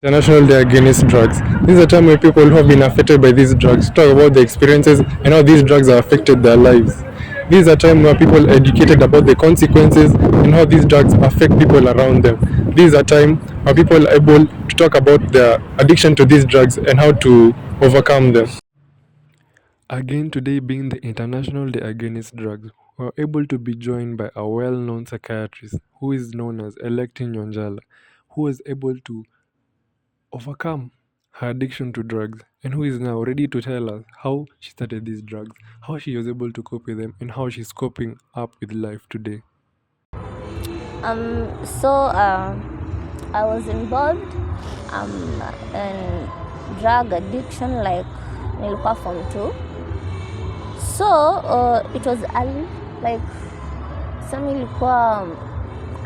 International Day Against Drugs. This is a time where people who have been affected by these drugs talk about the experiences and how these drugs have affected their lives. This is a time where people are educated about the consequences and how these drugs affect people around them. This is a time where people are able to talk about their addiction to these drugs and how to overcome them. Again, today being the International Day Against Drugs, we are able to be joined by a well-known psychiatrist who is known as Electin Nyonjala, who was able to overcome her addiction to drugs and who is now ready to tell us how she started these drugs, how she was able to cope with them, and how she's coping up with life today. I was involved in drug addiction like nilikuwa form 2. It was early, like some ilikuwa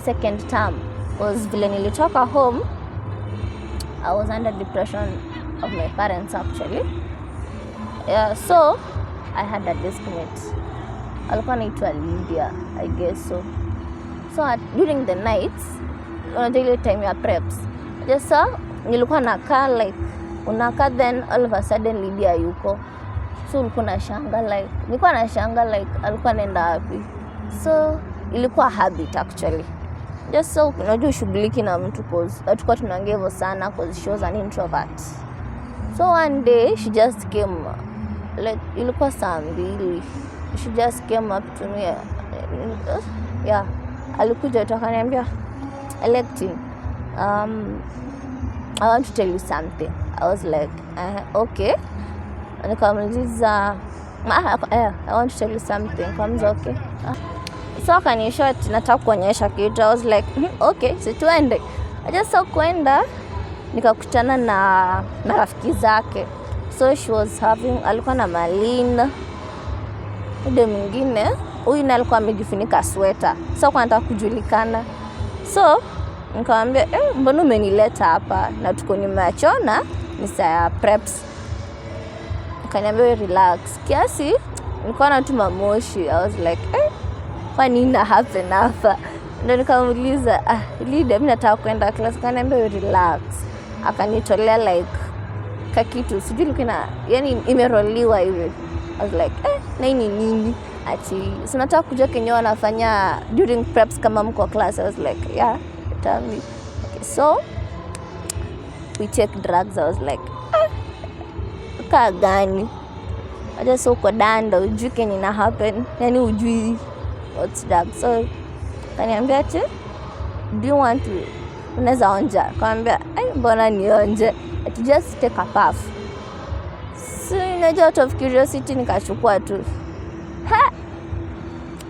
second term, was vile nilitoka home. I was under depression of my parents actually. So I had a deskmate. Alikuwa anaitwa Lydia, I guess so. During the nights, unajua ile time ya preps. Nilikuwa nakaa like unakaa, then all of a sudden Lydia yuko. So nilikuwa nashanga like alikuwa anaenda wapi. So ilikuwa habit actually. Unajua shughuliki na mtu cause hatukuwa tunaongea hivyo sana cause she was an introvert. So one day she just came, like ilikuwa saa 2. She just came up to me. Alikuja akaniambia, Electin, I want to tell you something. I was like, okay. Nikamuuliza, I want to tell you something. Comes okay. So akanisha nataka kuonyesha kitu. I was like, okay, si tuende. Kwenda nikakutana na rafiki zake. So she was having, alikuwa na Malina. Ule mwingine, huyu na alikuwa amejifunika sweater. So kwa nataka kujulikana. So nikamwambia, mbona umenileta hapa na tuko nimeachona ni saa preps. Akaniambia relax. Kiasi nilikuwa natuma moshi. I was like, kwa nini na happen hapa? Ndio nikamuuliza, Lydia, mimi nataka kwenda class. Akaniambia relax. Akanitolea like kakitu sijui nikina, yani imeroliwa hivi. I was like, na nini? Ati sinataka kujua kenye wanafanya during preps kama mko class. I was like, yeah, tell me. Okay, so we take drugs. I was like, kaa gani? So uko danda ujui kenye na happen, yani ujui what's drugs. So kaniambia ati, do you want to, unaweza onja? Kaniambia, mbona nionje? Ati just take a puff. So unajua out of curiosity nikachukua tu.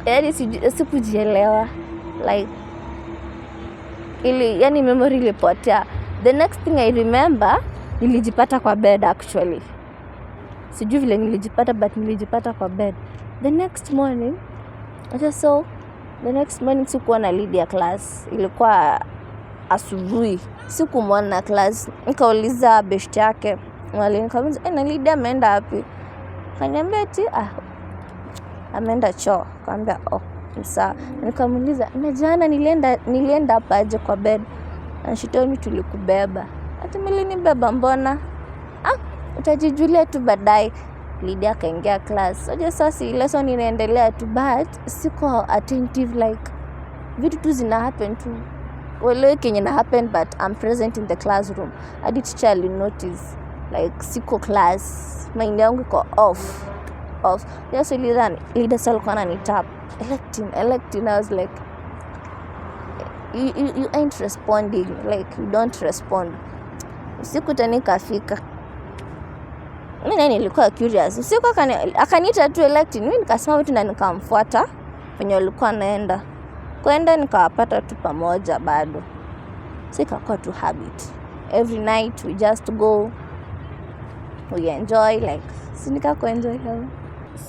Yani sikujielewa like yani memory ilipotea. The next thing I remember, nilijipata kwa bed actually. Sijui vile nilijipata, but nilijipata kwa bed. The next morning sikuwa na Lydia class. Ilikuwa asubuhi. Sikumwona class. Nikauliza best yake. Nikamwambia, na Lydia ameenda wapi? Akaniambia ati ameenda choo. Nikamwambia sawa. Nikamuuliza, na jana nilienda hapa aje kwa bed? And she told me tulikubeba. Ati mlinibeba mbona? Utajijulia tu baadaye. Lydia akaingia class. Sasa lesson inaendelea tu, but siko attentive like vitu tu zina happen tu. Wale kenye na happen, but I'm present in the classroom. Hadi teacher ali notice like siko class, mind yangu iko off. Lydia alikuwa ananitap, Electin. I was like, you ain't responding, like you don't respond. Usiku tani kafika. Mimi nilikuwa curious. Usiku akaniita tu Electin. Mimi nikasema vitu na nikamfuata kwenye alikuwa anaenda. Kwenda nikawapata tu pamoja bado. Ikakuwa tu habit. Every night we just go, we enjoy, like enjoy her.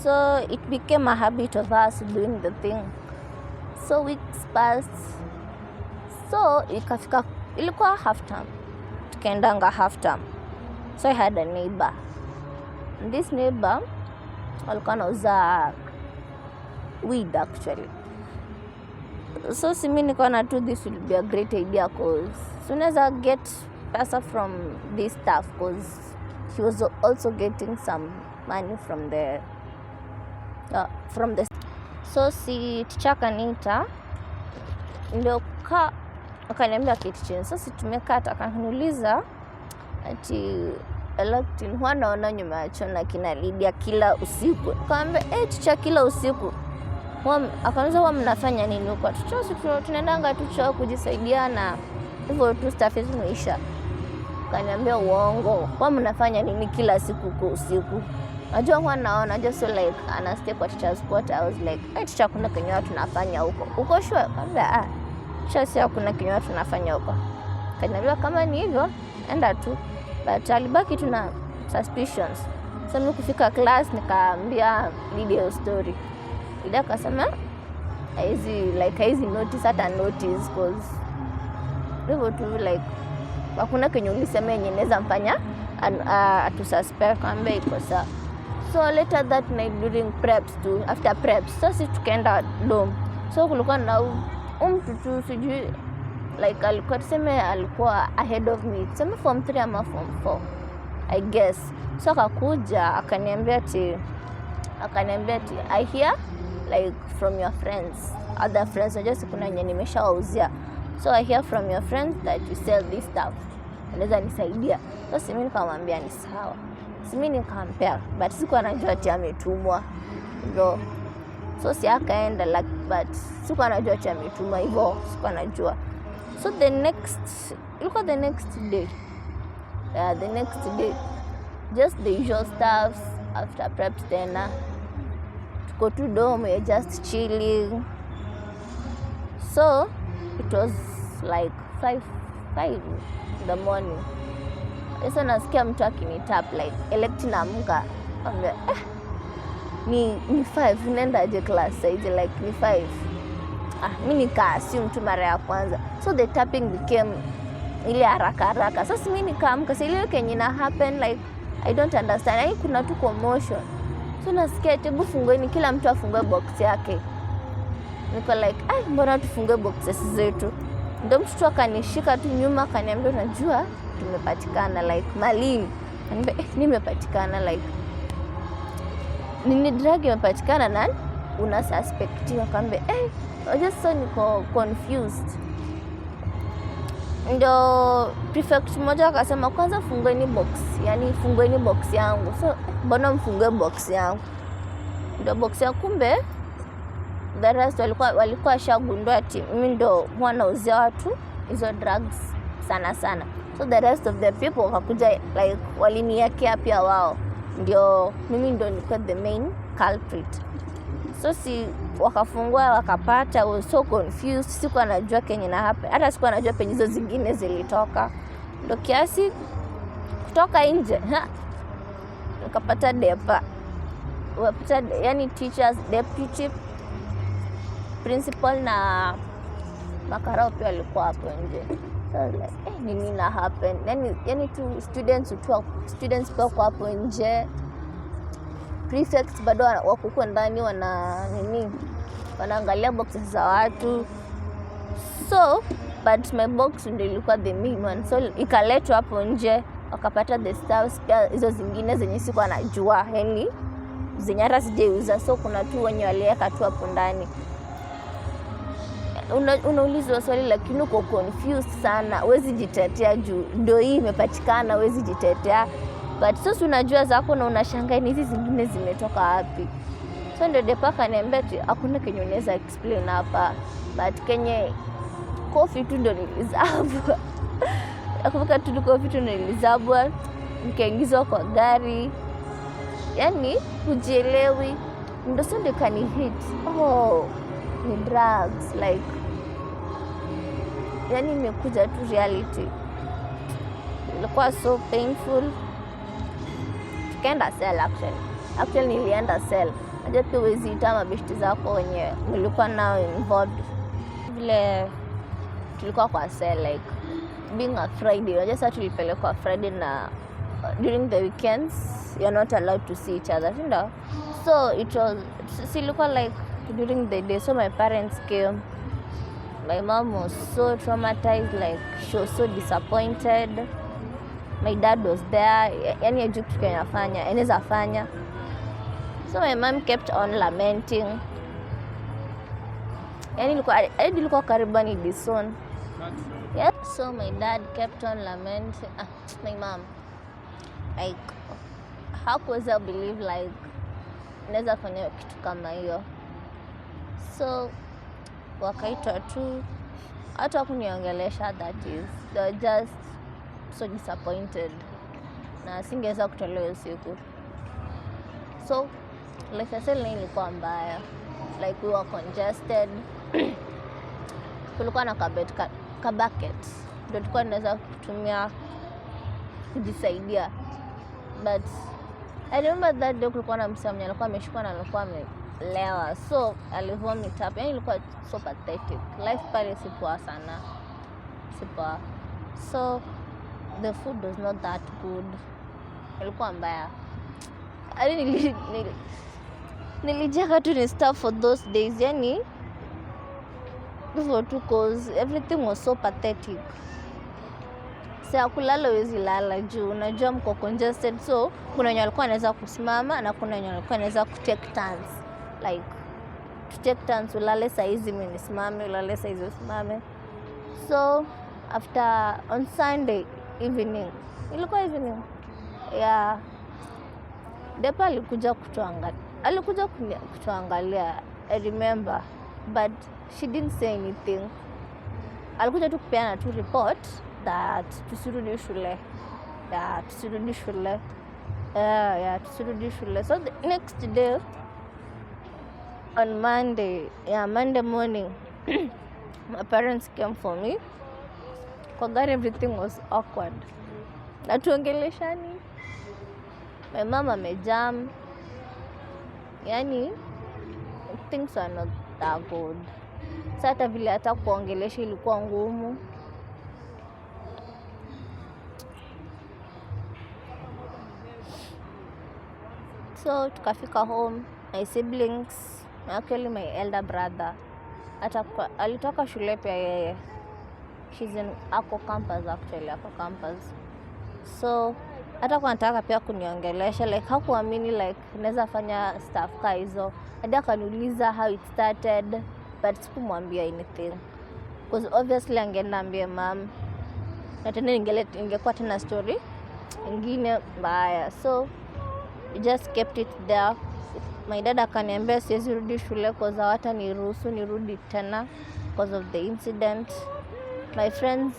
So it became a habit of us doing the thing. So weeks passed. So ikafika, ilikuwa half term. Tukaendanga half term. So I had a neighbor. And this neighbor alikuwa anauza weed actually. So mimi nikaona tu this will be a great idea cause so unaweza get pesa from this stuff because he was also getting some money from the so si teacher akaniita ndio akaniambia kiti chini. So si tumekata, akaniuliza ati Electin huwa naona nyuma ya choo na kina Lydia kila usiku. Kaambia teacher kila usiku. Akaniuliza huwa mnafanya nini huko? Tunaendanga tu choo kujisaidiana. Hivyo tu stuff zimeisha. Kaniambia uongo. Huwa mnafanya nini kila siku kwa usiku? Najua huwa naona just so like anastay kwa teacher's quarter. I was like, teacher kuna kenye tunafanya huko. Uko sure? Kaambia teacher si kuna kenye tunafanya huko. Kaniambia kama ni hivyo enda tu. But alibaki tuna suspicions. So mimi kufika class nikaambia video story. Lydia akasema hizi notice hata notice cause hivyo tu like hakuna kenye ulisema yenye inaweza mfanya atu suspect. Kaambia iko sawa. So later that night during preps too, after preps sasa tukaenda dorm. So kulikuwa na mtu tu sijui like alikuwa ahead of me. Tuseme form 3 ama form 4 I guess. So akakuja akaniambia ati I hear like from your friends, other friends, just kuna yenye nimeshawauzia. So I hear from your friends that you sell this stuff. Unaweza nisaidia? So mimi nikamwambia ni sawa. Mimi nikampea but sikuwa najua ati ametumwa. Ndio. So si akaenda like but sikuwa najua ati ametumwa hivyo, sikuwa najua. So the next day, just the usual stuffs after prep dinner. Go to dorm, we're just chilling. So it was like 5 in the morning. Sasa nasikia mtu akinitap like Electin amka. Ambia ni 5 unaendaje class size like ni 5. Mimi nika-assume tu mara ya kwanza. So the tapping became ile haraka. Sasa mimi nikaamka. Sasa ile kenye na happen like I don't understand. Yaani kuna tu commotion. So nasikia hebu fungueni, kila mtu afungue box yake. Niko like mbona tufungue boxes zetu? Ndio mtu akanishika tu nyuma akaniambia unajua tumepatikana like mali. Ananiambia nimepatikana like nini drug imepatikana na una suspect. Akamwambia just so niko confused. Ndio prefect mmoja akasema kwanza fungueni box, yani fungueni box yangu. So mbona mfungue box yangu? Ndio box yangu, kumbe the rest walikuwa shagundua ati mimi ndo huwa nauzia watu hizo drugs sana. So the rest of the people wakakuja like waliniekea pia wao. Ndio mimi ndo nilikuwa the main culprit. So si wakafungua wakapata, was so confused. Sikuwa najua kenye na happen. Hata sikuwa najua penye hizo zingine zilitoka. Ndio kiasi kutoka nje. Nikapata depa. Wapata yani teachers, deputy principal na makarao pia walikuwa hapo nje. So like nini na happen? Yani tu students pia kwa hapo nje. Prefects bado wako ndani wanaangalia boxes za watu. So but my box ndio ilikuwa the main one. So ikaletwa hapo nje wakapata the stuffs pia hizo zingine zenye sikuwa najua, yani zenye hata sijeuza. So kuna tu wenye waliweka tu hapo ndani. Unaulizwa swali lakini uko confused sana, huwezi jitetea juu ndio hii imepatikana, huwezi jitetea. But sasa unajua zako na unashangaa hizi zingine zimetoka wapi. So ndio depa kaniambia hakuna kenye unaweza explain hapa. But kenye coffee tu ndio nilizabwa. Nakumbuka tu coffee tu nilizabwa. Nikaingizwa kwa gari. Yani hujielewi. Ndio sasa ndio kanihit. Ni drugs like. Yani imekuja tu reality. Ilikuwa so painful. Tukaenda cell actually nilienda cell. Najua tu wezi ita mabeshti zako wenye nilikuwa nao involved. Vile tulikuwa kwa cell like being a Friday. Najua sasa tulipelekwa Friday na during the weekends you're not allowed to see each other. So it was silikuwa like during the day. So my parents came. My mom was so traumatized, like she was so disappointed. my dad was there, yani ajui kitu kenafanya, anaweza fanya. So my mom kept on lamenting. Yani ilikuwa karibani dison. Yeah. So my dad kept on lamenting. My mom, like, hakuweza believe like naweza fanya kitu kama hiyo. So wakaitwa tu, hata kuniongelesha, that is, they were just so disappointed na singeweza kutolewa usiku. So like I said, ilikuwa mbaya, like we were congested. Kulikuwa na bucket ndio tulikuwa tunaweza kutumia kujisaidia, but I remember that day kulikuwa na msemo alikuwa ameshikwa na alikuwa amelewa, so alivomit up. Yani ilikuwa so pathetic. Life pale si poa sana, si poa. So the food was not that good, ilikuwa mbaya. Nilijeka tu ni stuff for those days, yani before too, cause everything was so pathetic. Sasa kulala wezi lala juu unajua mko congested, so kuna wenye walikuwa wanaweza kusimama na kuna wenye walikuwa wanaweza kutake turns, like to take turns, ulale saizi mimi nisimame, ulale saizi usimame. So after on Sunday evening, ilikuwa evening, yeah, Depa alikuja kutuangalia, I remember, but she didn't say anything. Alikuja tu kupeana tu report that tusirudi shule, tusirudi shule. So the next day on Monday morning, my parents came for me. Kwa gari everything was awkward, natuongeleshani, my mama amejam, yani things are not that good. Sasa vile hata kuongelesha ilikuwa ngumu. So tukafika home, my siblings, actually my elder brother alitoka shule pia yeye. She's in ako campus. So hata kwa nataka pia kuniongelesha, like hakuamini like naweza fanya stuff ka hizo. Hadi akaniuliza how it started, but sikumwambia anything because obviously angeniambia mom na tena ingekuwa tena story ingine mbaya. So we just kept it there. My dad akaniambia siwezi rudi shule because hawata niruhusu nirudi tena because of the incident. My friends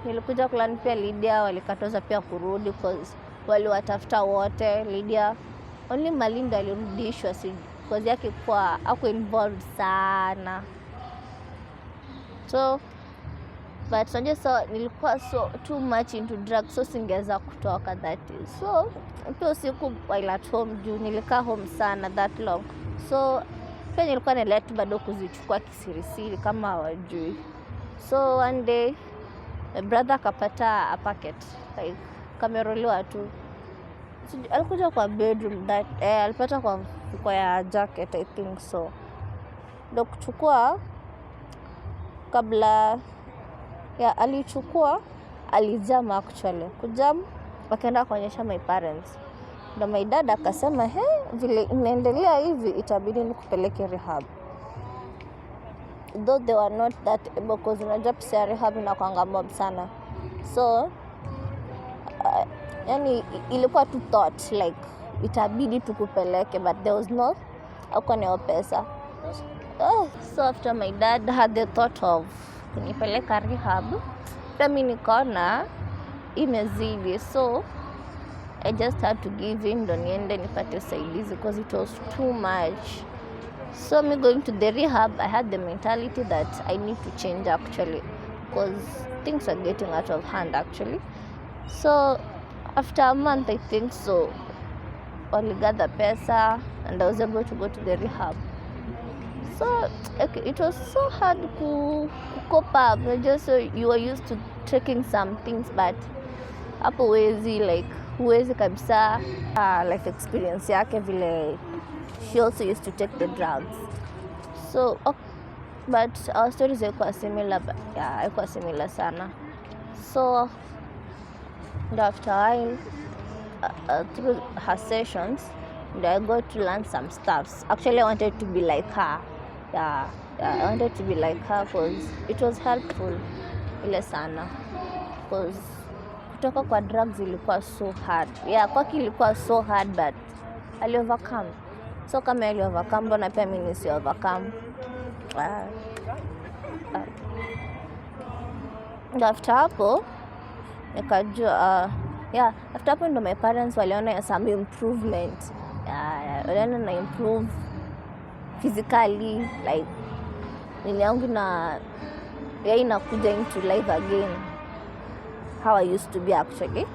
nilikuja kulani pia Lydia walikatoza pia kurudi because waliwatafuta wote. Lydia only Malinda alirudishwa because yake kwa ako involved sana. So but so nilikuwa so too much into drugs, so singeweza kutoka that is. So pia usiku while at home juu nilikaa home sana that long, so pia nilikuwa nileta bado kuzichukua kisirisiri kama hawajui. So one day my brother akapata a packet, like kameroliwa tu. So, alikuja kwa bedroom that alipata kwa ya jacket I think so. Ndio kuchukua kabla ya alichukua alijam actually. Kujam wakaenda kuonyesha my parents. Ndio my dad akasema vile inaendelea hivi itabidi nikupeleke rehab. Though they were not that able because unajua pia rehab inakuanga mob sana. So yani ilikuwa tu thought like itabidi tukupeleke, but there was no hakuna pesa. So after my dad had the thought of kunipeleka rehab, mimi nikaona imezidi, so I just had to give in ndo niende nipate usaidizi because it was too much. So me going to the rehab, I had the mentality that I need to change actually because things are getting out of hand actually. So after a month I think so, waligather pesa and I was able to go to the rehab. So okay, it was so hard to cope up. Just so you were used to taking some things, but hapo huwezi kabisa life experience yake vile she also used to take the drugs. So but our stories haikuwa similar, haikuwa similar sana. So And after a while, through her sessions, and I got to learn some stuffs. Actually, I wanted to be like her. Yeah, I wanted to be like her because it was helpful ile sana, because kutoka kwa drugs ilikuwa so hard. Yeah, kwake ilikuwa so hard, but ali overcome. So kama ali overcome, mbona pia mimi nisi overcome? After hapo nikajua after hapo ndo my parents waliona some improvement. Waliona na improve physically, like nili yangu na inakuja into life again how I used to be actually.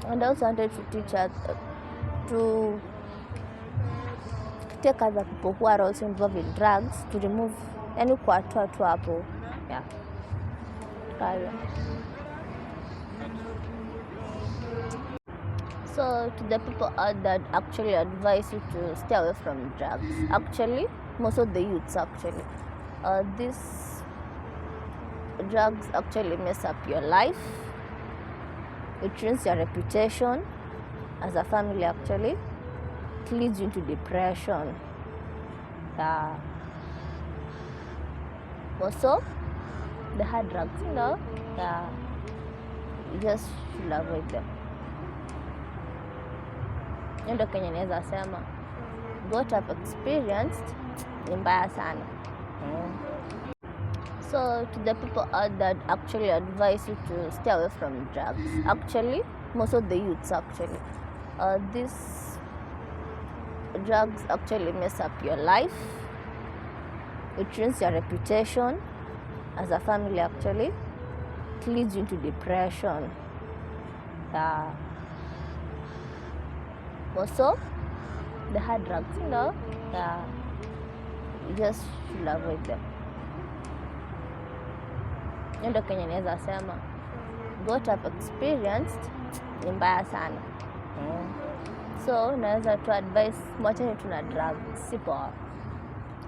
And I also wanted to teach her to take other people who are also involved in drugs to remove, yani kuwatoa tu hapo. So to the people out that actually advise you to stay away from drugs, actually most of the youths actually, these drugs actually mess up your life. It ruins your reputation as a family actually. It leads you into depression. Also the hard drugs, you just should avoid them. Ndo Kenya naweza sema what I've experienced ni mbaya sana. So to the people out that actually advise you to stay away from drugs, actually most of the youths actually, these drugs actually mess up your life. It ruins your reputation as a family actually. It leads you into depression. Also the hard drugs, you just should avoid them. Ndo Kenya naweza sema what I've experienced ni mbaya sana. So naweza tu advise mwacheni tu na drugs, si poa.